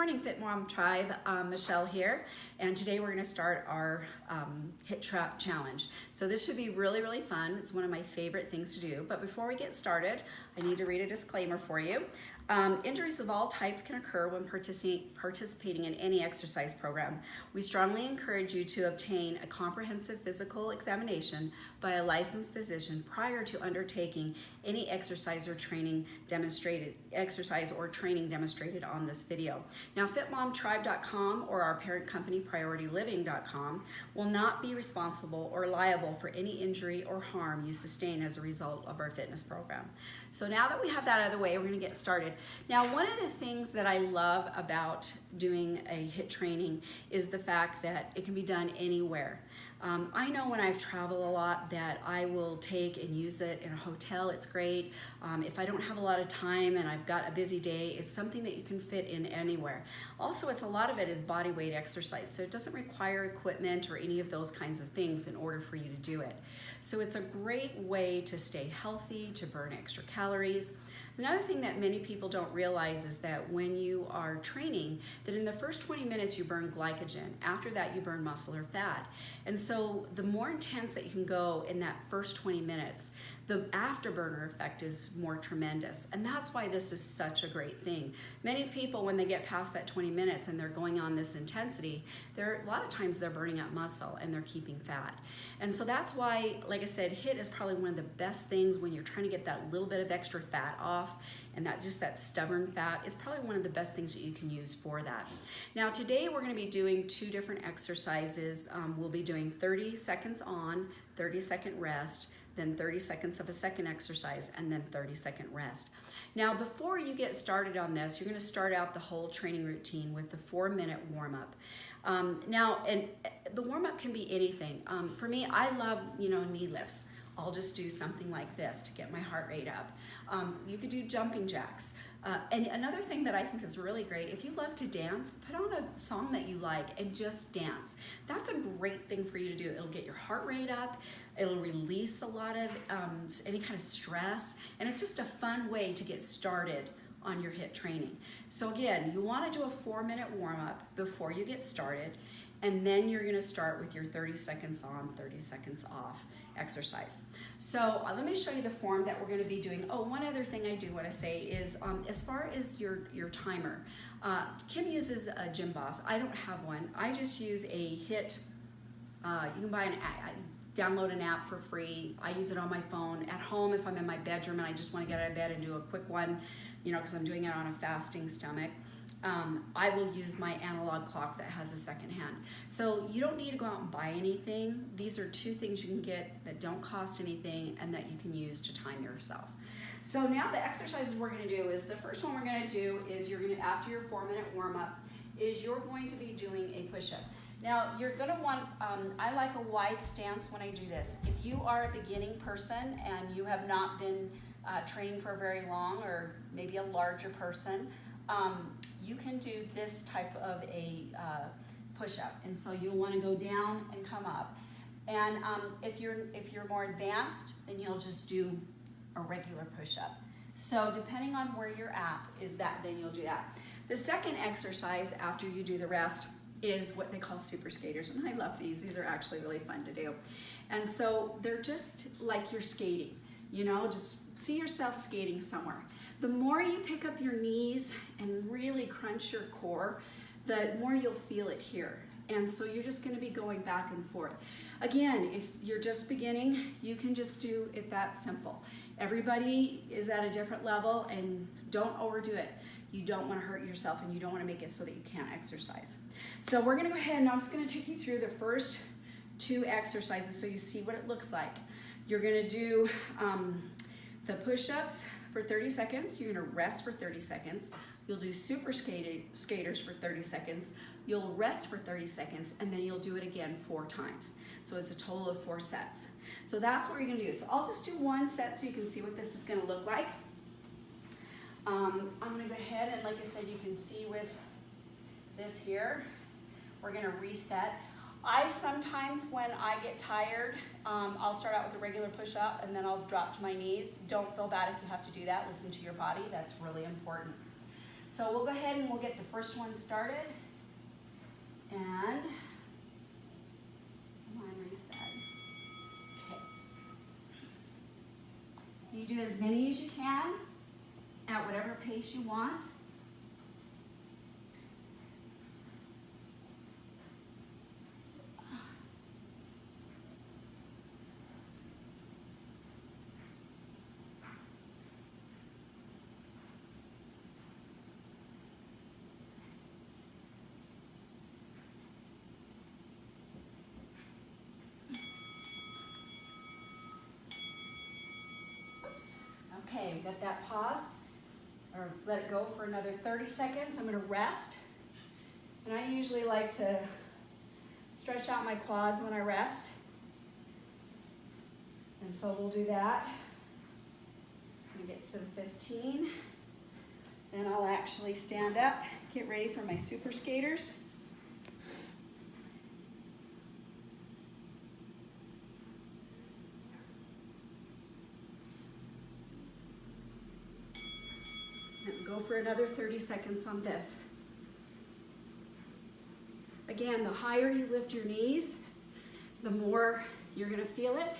morning, Fit Mom Tribe. Michelle here, and today we're going to start our HIIT challenge. So this should be really, really fun. It's one of my favorite things to do. But before we get started, I need to read a disclaimer for you. Injuries of all types can occur when participating in any exercise program. We strongly encourage you to obtain a comprehensive physical examination by a licensed physician prior to undertaking any exercise or training demonstrated on this video. Now, fitmomtribe.com or our parent company PriorityLiving.com will not be responsible or liable for any injury or harm you sustain as a result of our fitness program. So now that we have that out of the way, we're going to get started. Now, one of the things that I love about doing a HIIT training is the fact that it can be done anywhere. I know when I've traveled a lot that I will take and use it in a hotel. It's great. If I don't have a lot of time and I've got a busy day, it's something that you can fit in anywhere. Also, a lot of it is body weight exercise, so it doesn't require equipment or any of those kinds of things in order for you to do it. So it's a great way to stay healthy, to burn extra calories. Another thing that many people don't realize is that when you are training, that in the first 20 minutes you burn glycogen. After that you burn muscle or fat. And so the more intense that you can go in that first 20 minutes, the afterburner effect is more tremendous. And that's why this is such a great thing. Many people, when they get past that 20 minutes and they're going on this intensity, a lot of times they're burning up muscle and they're keeping fat. And so that's why, like I said, HIIT is probably one of the best things when you're trying to get that little bit of extra fat off, and that stubborn fat is probably one of the best things that you can use for that. Now today we're going to be doing two different exercises. We'll be doing 30 seconds on, 30-second rest, then 30 seconds of a second exercise, and then 30-second rest. Now, before you get started on this, you're going to start out the whole training routine with the 4-minute warm-up. And the warm-up can be anything. For me, I love, knee lifts. I'll just do something like this to get my heart rate up. You could do jumping jacks. And another thing that I think is really great, if you love to dance, put on a song that you like and just dance. That's a great thing for you to do. It'll get your heart rate up. It'll release a lot of any kind of stress. And it's just a fun way to get started on your HIIT training. So again, you want to do a 4-minute warm-up before you get started. And then you're going to start with your 30 seconds on, 30 seconds off exercise. So let me show you the form that we're going to be doing. Oh, one other thing I do want to say is as far as your timer, Kim uses a Gym Boss. I don't have one. I just use a HIIT. You can download an app for free. I use it on my phone. At home, if I'm in my bedroom and I just want to get out of bed and do a quick one, because I'm doing it on a fasting stomach, I will use my analog clock that has a second hand. So you don't need to go out and buy anything. These are two things you can get that don't cost anything and that you can use to time yourself. So now the exercises we're going to do is, the first one we're going to do is after your 4-minute warm-up, is you're going to be doing a push-up. Now you're going to want, I like a wide stance when I do this. If you are a beginning person and you have not been training for very long, or maybe a larger person, you can do this type of a push-up. And so you'll want to go down and come up. And if you're more advanced, then you'll just do a regular push-up. So depending on where you're at, then you'll do that. The second exercise after you do the rest is what they call super skaters. And I love these. These are actually really fun to do. And so they're just like you're skating, just see yourself skating somewhere. The more you pick up your knees and really crunch your core, the more you'll feel it here. And so you're just going to be going back and forth. Again, if you're just beginning, you can just do it that simple. Everybody is at a different level, and don't overdo it. You don't want to hurt yourself, and you don't want to make it so that you can't exercise. So we're going to go ahead, and I'm just going to take you through the first two exercises so you see what it looks like. You're going to do the push-ups for 30 seconds. You're going to rest for 30 seconds. You'll do super skaters for 30 seconds. You'll rest for 30 seconds, and then you'll do it again 4 times. So it's a total of 4 sets. So that's what you're going to do. So I'll just do one set so you can see what this is going to look like. I'm going to go ahead, and like I said, you can see with this here, we're going to reset. I sometimes, when I get tired, I'll start out with a regular push-up and then I'll drop to my knees. Don't feel bad if you have to do that. Listen to your body. That's really important. So we'll go ahead and we'll get the first one started. And come on, reset. Okay. You do as many as you can at whatever pace you want. Okay, we got that pause, or let it go for another 30 seconds. I'm gonna rest. And I usually like to stretch out my quads when I rest. And so we'll do that. When it gets to 15, then I'll actually stand up, get ready for my super skaters. Go for another 30 seconds on this. Again, the higher you lift your knees, the more you're gonna feel it,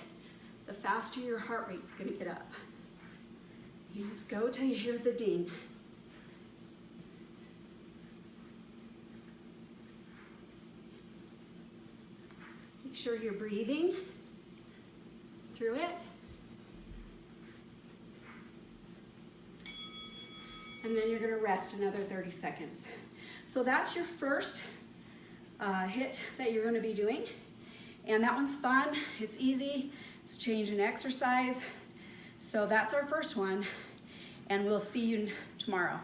the faster your heart rate's gonna get up. You just go till you hear the ding. Make sure you're breathing through it. And then you're gonna rest another 30 seconds. So that's your first HIIT that you're gonna be doing. And that one's fun, it's easy, it's change in exercise. So that's our first one, and we'll see you tomorrow.